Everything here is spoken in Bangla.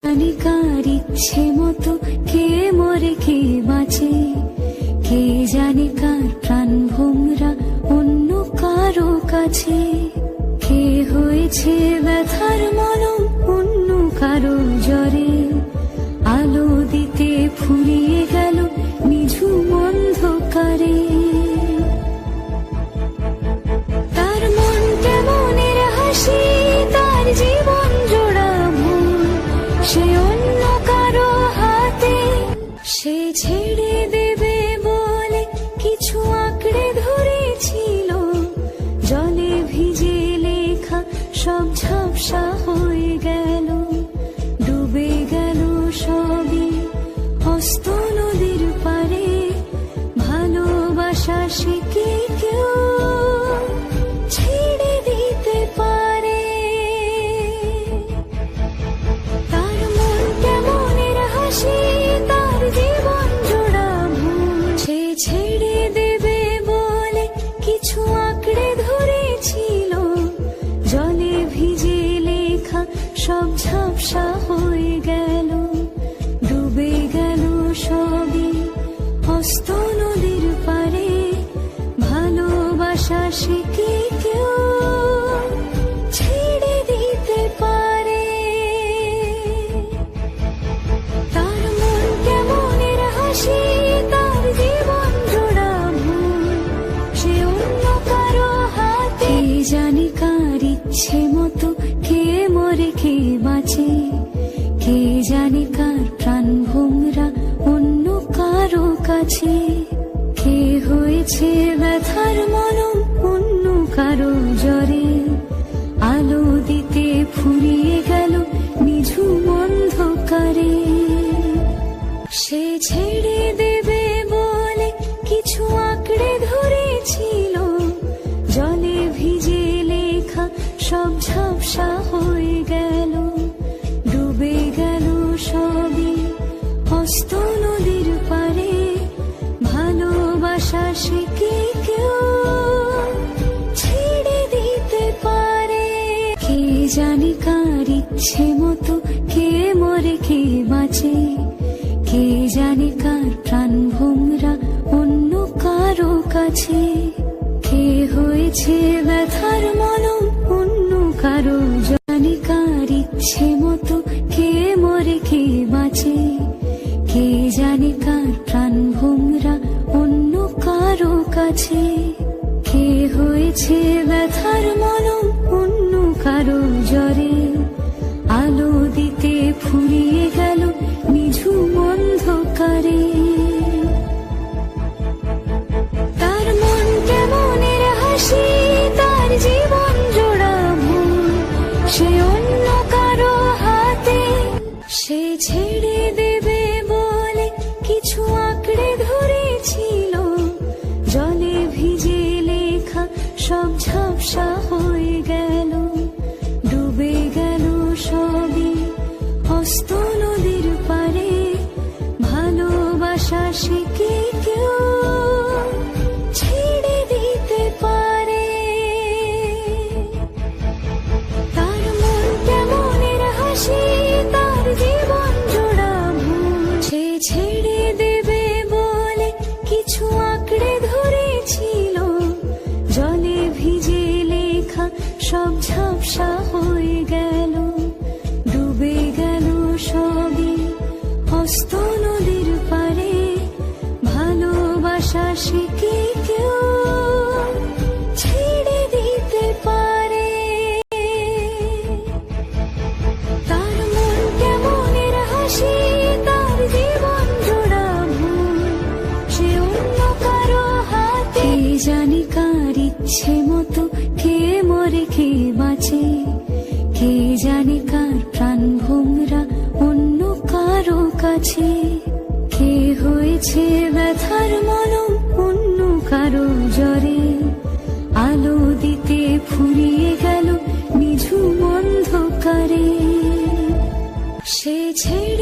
জানি কার ইচ্ছে মতো কে মরে কে বাঁচে, কে জানে কার প্রাণ ভোমরা অন্য কারো কাছে, কে হয়েছে ব্যথার মলম অন্য কারো জ্বরে, আলো দিতে ফুরিয়ে গেল নিঝুম অন্ধকারে। তার মন কেমনের হাসি, তার জীবন জোড়া ভুল, সে অন্য কারো হাতে সে ছেড়ে দেবে বলে কিছু আঁকড়ে ধরেছিল, জলে ভিজে লেখা সব ঝাপসা হয়ে গেল, ডুবে গেল সবই হস্ত নদীর পারে, ভালোবাসা সে কি কেউ ছেড়ে দিতে পারে? তার মন কেমনের হাসি, তার জীবন জোড়া ভুল, সে ছেড়ে দেবে বলে কিছু আঁকড়ে ধরেছিল, জলে ভিজে লেখা সব ঝাপসা হয়ে গেল, ডুবে গেল সবই হস্ত নদীর পারে, ভালোবাসা সে কি কেউ ছেড়ে দিতে পারে? তার মন কেমনের হাসি, তার জীবন জোড়া ভুল, সে অন্য কারো হাতে জানি কার ইচ্ছে মতো কে মরে কে বাঁচে, কে জানে কার প্রাণ ভোমরা অন্য কারো কাছে, কে হয়েছে ব্যথার মলম অন্য কারো জ্বরে, আলো দিতে ফুরিয়ে গেল নিঝুম অন্ধকারে। সে ছেড়ে দেবে বলে কিছু আঁকড়ে ধরেছিল, জলে ভিজে লেখা সব ঝাপসা হয়ে গেল, ডুবে গেল সবই হস্ত নদীর পারে, ভালোবাসা সে কি কেউ ছেড়ে দিতে পারে? কে জানে কার ইচ্ছে মতো কে মরে কে বাঁচে, কে জানে কার প্রাণ ভোমরা অন্য কারো কাছে, কে হয়েছে ব্যথার মলম অন্য কারো, জানি কার ইচ্ছে মতো কে মরে কে বাঁচে, কে জানে কার প্রাণ ভোমরা অন্য কারো কাছে, কে হয়েছে ব্যথার মলম অন্য কারো জ্বরে, আলো দিতে ফুরিয়ে গেল নিঝুম অন্ধকারে। তার মন কেমনের হাসি, তার জীবন জোড়া ভুল, সে অন্য কারো হাতে সে ছেড়ে দেবে বলে কিছু আঁকড়ে ধরেছিল, জলে ভিজে লেখা সব ঝাপসা হয়ে গেল, ডুবে গেল সবই হস্ত নদীর পারে, ভালোবাসা সে কি কেউ ছেড়ে দিতে পারে? তার মন কেমনের হাসি, তার জীবন জোড়া ভুল, সে ছেড়ে দেবে বলে কিছু আঁকড়ে ধরেছিল, জলে ভিজে লেখা সব ঝাপসা হয়ে গেল, ডুবে গেল সবই হস্ত নদীর পারে, ভালোবাসা সে কি কেউ ছেড়ে দিতে পারে? তার মন কেমনের হাসি, তার জীবন জোড়া ভুল, সে অন্য কারো হাতে জানি কার ইচ্ছে মতো কে মরে কে বাঁচে, কে জানে কার প্রাণ ভোমরা অন্য কারো কাছে, কে হয়েছে ব্যথার মলম অন্য কারো জ্বরে, আলো দিতে ফুরিয়ে গেল নিঝুম অন্ধকারে। সে ছেড়ে